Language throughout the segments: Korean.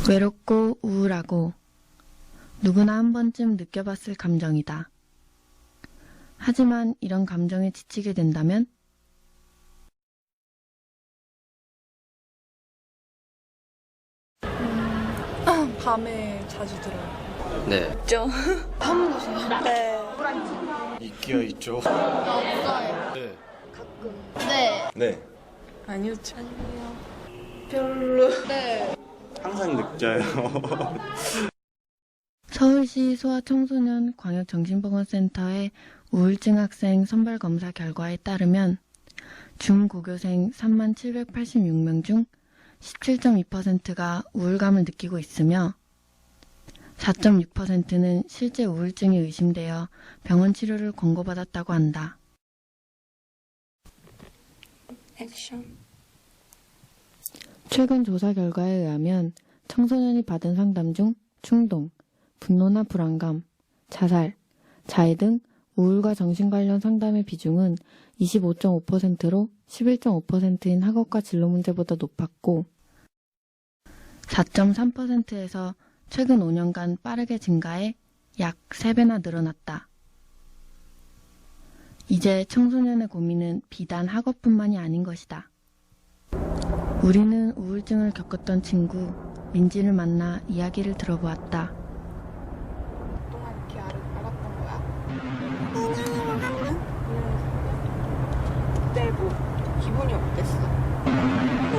외롭고 우울하고 누구나 한 번쯤 느껴봤을 감정이다. 하지만 이런 감정에 지치게 된다면 밤에 자주 들어요. 네. 있죠? 밤 보세요? 네. 있기야 있죠. 없어요. 네. 네. 네. 아니요. 별로. 네. 항상 늑자요. 서울시 소아청소년 광역정신보건센터의 우울증 학생 선발검사 결과에 따르면 중고교생 3786명 중 17.2%가 우울감을 느끼고 있으며 4.6%는 실제 우울증이 의심되어 병원 치료를 권고받았다고 한다. 액션. 최근 조사 결과에 의하면 청소년이 받은 상담 중 충동, 분노나 불안감, 자살, 자해 등 우울과 정신 관련 상담의 비중은 25.5%로 11.5%인 학업과 진로 문제보다 높았고 4.3%에서 최근 5년간 빠르게 증가해 약 3배나 늘어났다. 이제 청소년의 고민은 비단 학업뿐만이 아닌 것이다. 우리는 우울증을 겪었던 친구 민지를 만나 이야기를 들어보았다. 동안 이렇게 알았던 거야? 그때 뭐 기분이 어땠어?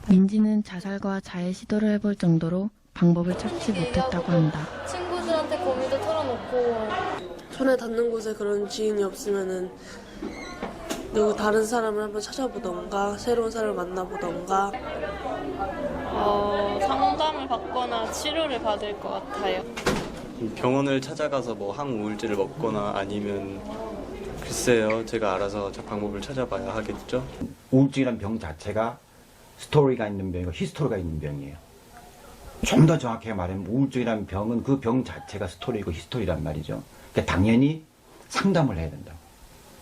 민지는 자살과 자해 시도를 해볼 정도로 방법을 찾지 못했다고 한다. 친구들한테 고민도 털어놓고 손에 닿는 곳에 그런 지인이 없으면은 누구 다른 사람을 한번 찾아보던가 새로운 사람을 만나보던가 상담을 받거나 치료를 받을 것 같아요. 병원을 찾아가서 뭐 항우울제를 먹거나 아니면 글쎄요, 제가 알아서 방법을 찾아봐야 하겠죠. 우울증이라는 병 자체가 스토리가 있는 병이고 히스토리가 있는 병이에요. 좀 더 정확하게 말하면 우울증이라는 병은 그 병 자체가 스토리고 히스토리란 말이죠. 그러니까 당연히 상담을 해야 된다고.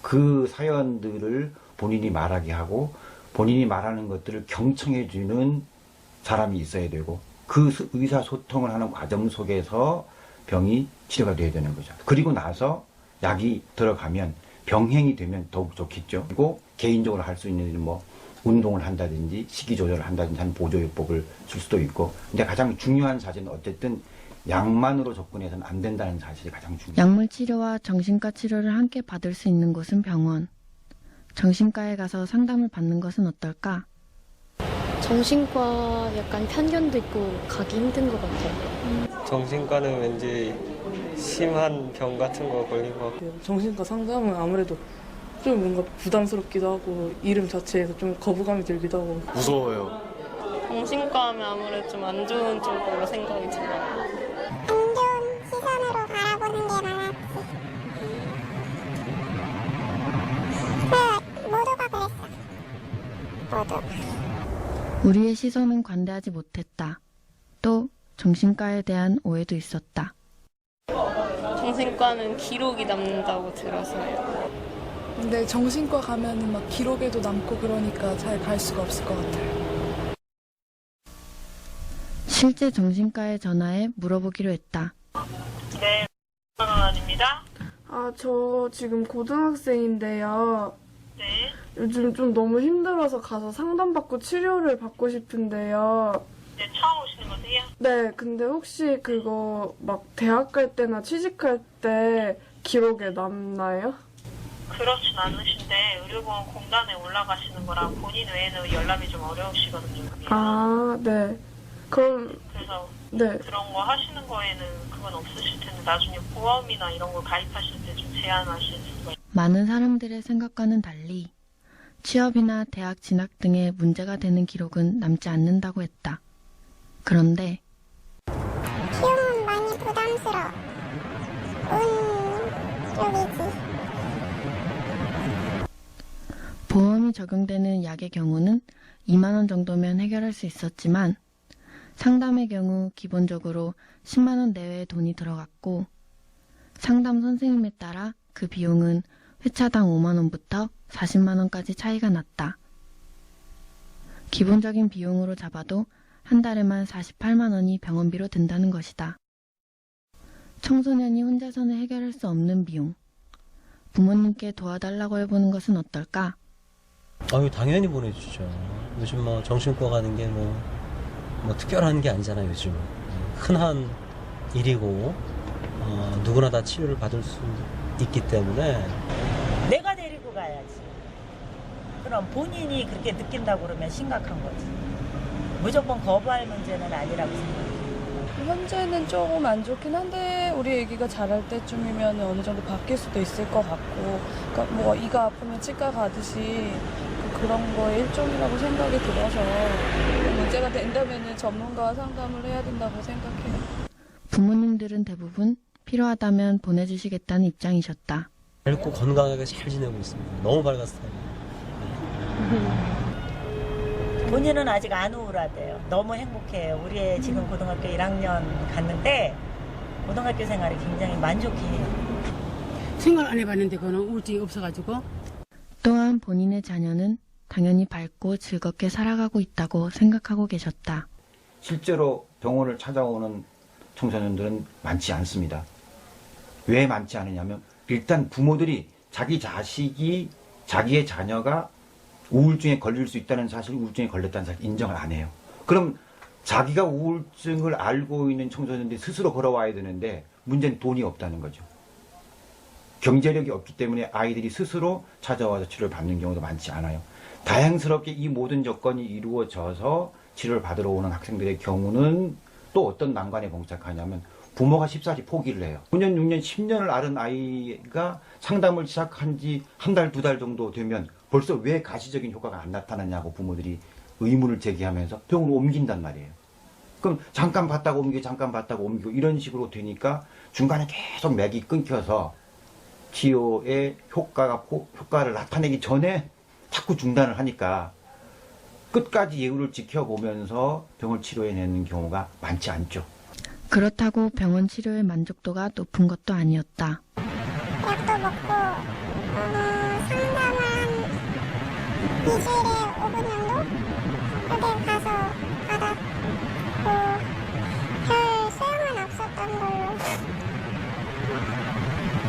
그 사연들을 본인이 말하게 하고 본인이 말하는 것들을 경청해주는 사람이 있어야 되고 그 의사소통을 하는 과정 속에서 병이 치료가 돼야 되는 거죠. 그리고 나서 약이 들어가면 병행이 되면 더욱 좋겠죠. 그리고 개인적으로 할 수 있는 일은 뭐 운동을 한다든지 식이 조절을 한다든지 하는 보조요법을 줄 수도 있고 근데 가장 중요한 사실은 어쨌든 약만으로 접근해서는 안 된다는 사실이 가장 중요해요. 약물 치료와 정신과 치료를 함께 받을 수 있는 곳은 병원. 정신과에 가서 상담을 받는 것은 어떨까? 정신과 약간 편견도 있고 가기 힘든 것 같아요. 정신과는 왠지 심한 병 같은 거 걸린 것 같고 정신과 상담은 아무래도 좀 뭔가 부담스럽기도 하고 이름 자체에서 좀 거부감이 들기도 하고 무서워요. 정신과 하면 아무래도 좀 안 좋은 쪽으로 생각이 들어요. 안 좋은 시선으로 바라보는 게 많았지. 모두가 그랬어. 모두. 우리의 시선은 관대하지 못했다. 또 정신과에 대한 오해도 있었다. 정신과는 기록이 남는다고 들어서요. 근데 정신과 가면은 막 기록에도 남고 그러니까 잘 갈 수가 없을 것 같아요. 실제 정신과에 전화해 물어보기로 했다. 네, 전화입니다. 저 지금 고등학생인데요. 네, 요즘 좀 너무 힘들어서 가서 상담받고 치료를 받고 싶은데요. 네, 처음 오시는 거세요? 네, 근데 혹시 그거 막 대학 갈 때나 취직할 때 기록에 남나요? 그렇진 않으신데 의료보험공단에 올라가시는 거라 본인 외에는 연락이 좀 어려우시거든요. 그게. 네. 그럼, 그래서 네. 그런 거 하시는 거에는 그건 없으실 텐데 나중에 보험이나 이런 걸 가입하실 때 좀 제한하실 수가 많은 사람들의 생각과는 달리 취업이나 대학 진학 등의 문제가 되는 기록은 남지 않는다고 했다. 그런데 비용은 많이 부담스러워. 쪽이지. 보험이 적용되는 약의 경우는 2만 원 정도면 해결할 수 있었지만 상담의 경우 기본적으로 10만 원 내외의 돈이 들어갔고 상담 선생님에 따라 그 비용은 회차당 5만 원부터 40만 원까지 차이가 났다. 기본적인 비용으로 잡아도 한 달에만 48만 원이 병원비로 든다는 것이다. 청소년이 혼자서는 해결할 수 없는 비용. 부모님께 도와달라고 해보는 것은 어떨까? 당연히 보내주죠. 요즘 뭐 정신과 가는 게 뭐 특별한 게 아니잖아요, 요즘. 흔한 일이고, 누구나 다 치료를 받을 수 있기 때문에. 내가 데리고 가야지. 그럼 본인이 그렇게 느낀다고 그러면 심각한 거지. 무조건 거부할 문제는 아니라고 생각해요. 현재는 조금 안 좋긴 한데 우리 애기가 자랄 때쯤이면 어느 정도 바뀔 수도 있을 것 같고, 그러니까 뭐 이가 아프면 치과 가듯이 그런 거의 일종이라고 생각이 들어서 문제가 된다면 전문가와 상담을 해야 된다고 생각해요. 부모님들은 대부분 필요하다면 보내주시겠다는 입장이셨다. 밝고 건강하게 잘 지내고 있습니다. 너무 밝았어요. 본인은 아직 안 우울하대요. 너무 행복해요. 우리 애 지금 고등학교 1학년 갔는데 고등학교 생활이 굉장히 만족해요. 생활 안 해봤는데 그거는 우울증이 없어가지고. 또한 본인의 자녀는 당연히 밝고 즐겁게 살아가고 있다고 생각하고 계셨다. 실제로 병원을 찾아오는 청소년들은 많지 않습니다. 왜 많지 않으냐면 일단 부모들이 자기 자식이 자기의 자녀가 우울증에 걸릴 수 있다는 사실, 우울증에 걸렸다는 사실 인정을 안 해요. 그럼 자기가 우울증을 알고 있는 청소년들이 스스로 걸어와야 되는데 문제는 돈이 없다는 거죠. 경제력이 없기 때문에 아이들이 스스로 찾아와서 치료를 받는 경우도 많지 않아요. 다행스럽게 이 모든 조건이 이루어져서 치료를 받으러 오는 학생들의 경우는 또 어떤 난관에 봉착하냐면 부모가 쉽사리 포기를 해요. 5년, 6년, 10년을 앓은 아이가 상담을 시작한 지 한 달, 2달 정도 되면 벌써 왜 가시적인 효과가 안 나타나냐고 부모들이 의문을 제기하면서 병원으로 옮긴단 말이에요. 그럼 잠깐 봤다고 옮기고 잠깐 봤다고 옮기고 이런 식으로 되니까 중간에 계속 맥이 끊겨서 치료의 효과를 나타내기 전에 자꾸 중단을 하니까 끝까지 예우를 지켜보면서 병을 치료해내는 경우가 많지 않죠. 그렇다고 병원 치료의 만족도가 높은 것도 아니었다. 약도 먹고 상담을 한 2주일에 5분 정도? 그렇게 가서 받았고 별 소용은 없었던 걸로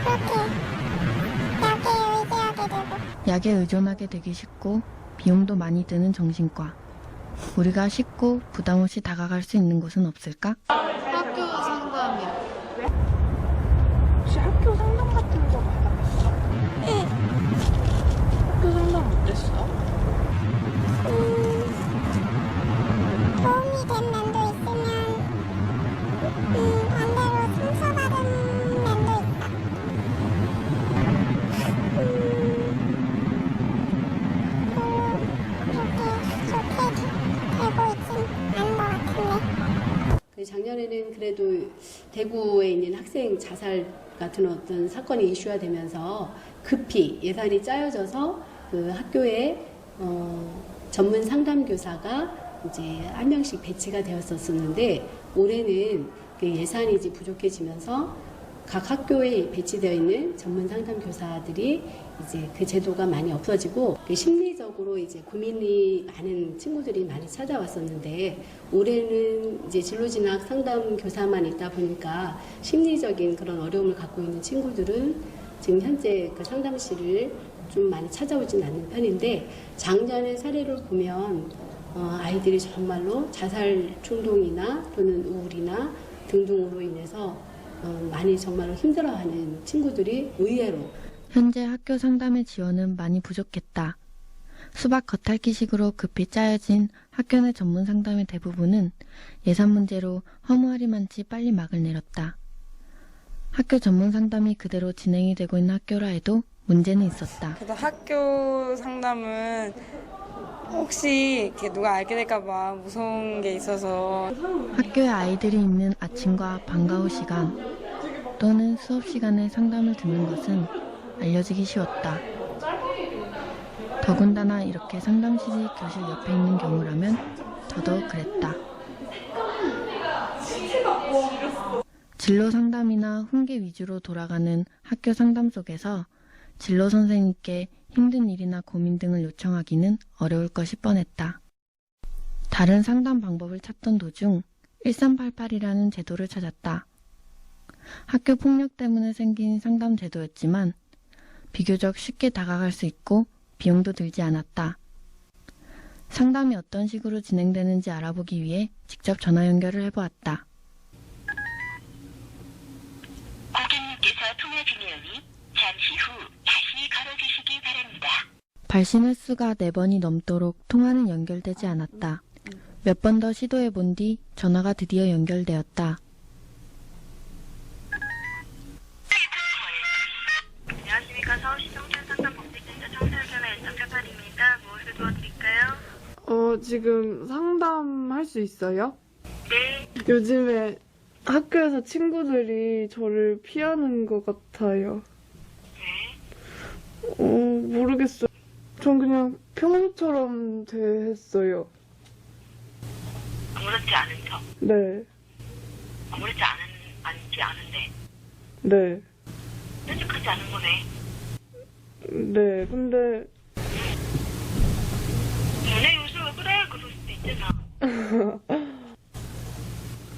그렇게 약에 의지하게 되고 약에 의존하게 되기 쉽고 비용도 많이 드는 정신과. 우리가 쉽고 부담 없이 다가갈 수 있는 곳은 없을까? 학교 상담이요. 혹시 학교 상담 같은 거 받아봤어? 응. 학교 상담 어땠어? 도움이 된 면도 있으면 반대로 상처받은 면도 있다. 작년에는 그래도 대구에 있는 학생 자살 같은 어떤 사건이 이슈화 되면서 급히 예산이 짜여져서 그 학교에 전문 상담교사가 이제 한 명씩 배치가 되었었는데 올해는 그 예산이 이제 부족해지면서 각 학교에 배치되어 있는 전문 상담 교사들이 이제 그 제도가 많이 없어지고 심리적으로 이제 고민이 많은 친구들이 많이 찾아왔었는데 올해는 이제 진로진학 상담 교사만 있다 보니까 심리적인 그런 어려움을 갖고 있는 친구들은 지금 현재 그 상담실을 좀 많이 찾아오진 않는 편인데 작년의 사례를 보면 아이들이 정말로 자살 충동이나 또는 우울이나 등등으로 인해서 많이 정말로 힘들어하는 친구들이 의외로 현재 학교 상담의 지원은 많이 부족했다. 수박 겉핥기식으로 급히 짜여진 학교 내 전문 상담의 대부분은 예산 문제로 허무하리만치 빨리 막을 내렸다. 학교 전문 상담이 그대로 진행이 되고 있는 학교라 해도 문제는 있었다. 그래서 학교 상담은 혹시 이렇게 누가 알게 될까봐 무서운 게 있어서 학교에 아이들이 있는 아침과 방과 후 시간 또는 수업 시간에 상담을 듣는 것은 알려지기 쉬웠다. 더군다나 이렇게 상담실이 교실 옆에 있는 경우라면 더더욱 그랬다. 진로 상담이나 훈계 위주로 돌아가는 학교 상담 속에서 진로 선생님께 힘든 일이나 고민 등을 요청하기는 어려울 것이 뻔했다. 다른 상담 방법을 찾던 도중 1388이라는 제도를 찾았다. 학교 폭력 때문에 생긴 상담 제도였지만 비교적 쉽게 다가갈 수 있고 비용도 들지 않았다. 상담이 어떤 식으로 진행되는지 알아보기 위해 직접 전화 연결을 해보았다. 고객님께서 통화 중이오니 잠시 후 다시 걸어주시기 바랍니다. 발신 횟수가 4번이 넘도록 통화는 연결되지 않았다. 몇 번 더 시도해본 뒤 전화가 드디어 연결되었다. 안녕하십니까. 서울시 청년상담복지센터 청소년전화 1388입니다. 무엇을 도와드릴까요? 지금 상담할 수 있어요? 네. 요즘에 학교에서 친구들이 저를 피하는 것 같아요. 모르겠어요. 전 그냥 평소처럼 대했어요. 아무렇지 않은 척. 네. 아무렇지 않지 않은데. 네. 솔직하지 않은 거네. 네, 근데. 너네 요새 왜 그래? 그럴 수도 있잖아.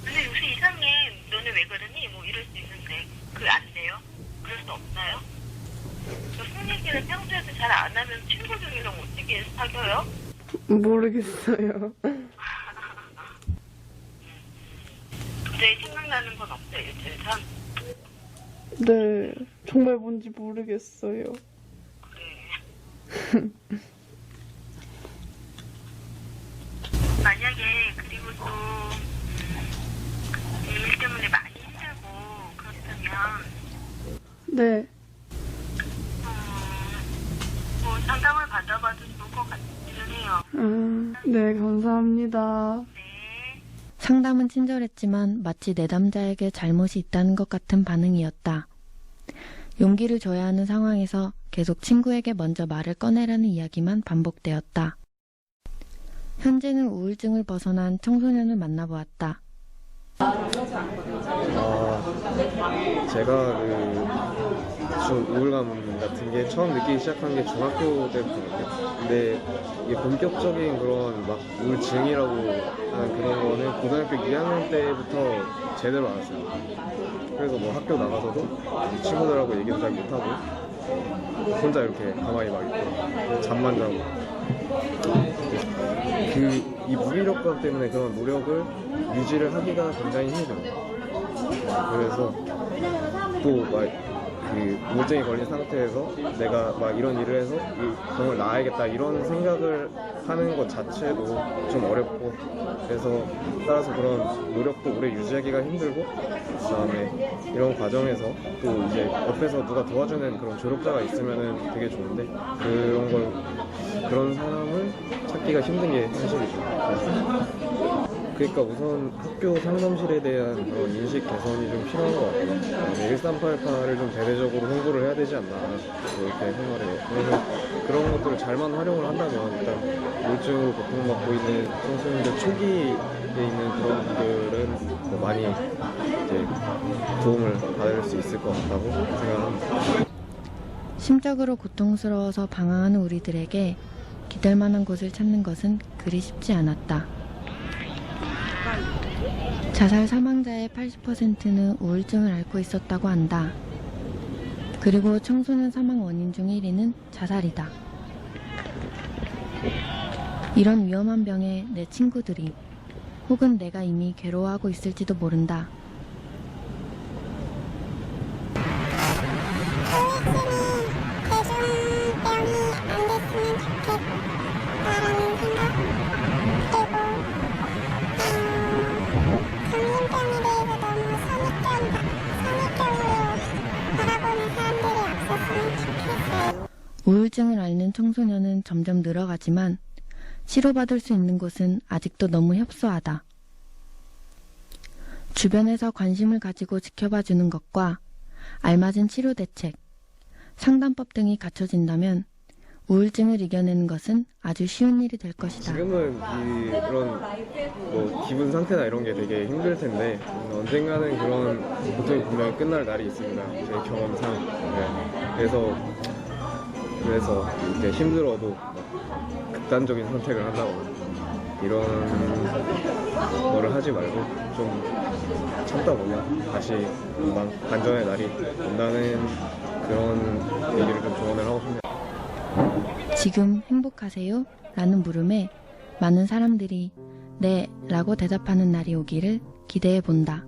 근데 요새 이상해. 너네 왜 그러니? 뭐 이럴 수 있는데. 그게 안 돼요? 그럴 수 없나요? 무슨 얘기를 평소에도 잘 안 하면 친구들이랑 어떻게 사귀어요? 모르겠어요. 도저히 생각나는 건 없어요, 일주일 전? 네, 정말 뭔지 모르겠어요. 만약에 그리고 또 일 때문에 많이 힘들고 그렇다면 네. 뭐 상담을 받아봐도 좋을 것 같기는 해요. 네, 감사합니다. 상담은 친절했지만 마치 내담자에게 잘못이 있다는 것 같은 반응이었다. 용기를 줘야 하는 상황에서 계속 친구에게 먼저 말을 꺼내라는 이야기만 반복되었다. 현재는 우울증을 벗어난 청소년을 만나보았다. 제가 좀 우울감 같은 게 처음 느끼기 시작한 게 중학교 때부터거든요. 근데 이게 본격적인 그런 막 우울증이라고 하는 그런 거는 고등학교 2학년 때부터 제대로 알았어요. 그래서 뭐 학교 나가서도 친구들하고 얘기도 잘 못하고 혼자 이렇게 가만히 막 있고 잠만 자고 이 무기력감 때문에 그런 노력을 유지를 하기가 굉장히 힘들어요. 그래서 또 막 우울증이 걸린 상태에서 내가 막 이런 일을 해서 이 병을 나아야겠다 이런 생각을 하는 것 자체도 좀 어렵고 그래서 따라서 그런 노력도 오래 유지하기가 힘들고 그다음에 이런 과정에서 또 이제 옆에서 누가 도와주는 그런 조력자가 있으면은 되게 좋은데 그런 사람을 찾기가 힘든 게 현실이죠. 그러니까 우선 학교 상담실에 대한 그런 인식 개선이 좀 필요한 것 같아요. 1388을 좀 대대적으로 홍보를 해야 되지 않나 이렇게 생각을 해요. 그래서 그런 것들을 잘만 활용을 한다면 일단 우울증으로 고통받고 있는 청소년들 초기에 있는 그런 분들은 뭐 많이 이제 도움을 받을 수 있을 것 같다고 생각합니다. 심적으로 고통스러워서 방황하는 우리들에게 기댈 만한 곳을 찾는 것은 그리 쉽지 않았다. 자살 사망자의 80%는 우울증을 앓고 있었다고 한다. 그리고 청소년 사망 원인 중 1위는 자살이다. 이런 위험한 병에 내 친구들이 혹은 내가 이미 괴로워하고 있을지도 모른다. 감염병에 대해서 너무 선입견으로 우울증을 앓는 청소년은 점점 늘어가지만 치료받을 수 있는 곳은 아직도 너무 협소하다. 주변에서 관심을 가지고 지켜봐주는 것과 알맞은 치료 대책, 상담법 등이 갖춰진다면 우울증을 이겨내는 것은 아주 쉬운 일이 될 것이다. 지금은 이런 뭐 기분 상태나 이런 게 되게 힘들 텐데 언젠가는 그런 고통이 분명히 끝날 날이 있습니다. 제 경험상. 네. 그래서 이렇게 힘들어도 극단적인 선택을 한다거나 이런 거를 하지 말고 좀 참다 보면 다시 금방 반전의 날이 온다는 그런 얘기를 좀 조언을 하고 싶네요. 지금 행복하세요? 라는 물음에 많은 사람들이 네 라고 대답하는 날이 오기를 기대해 본다.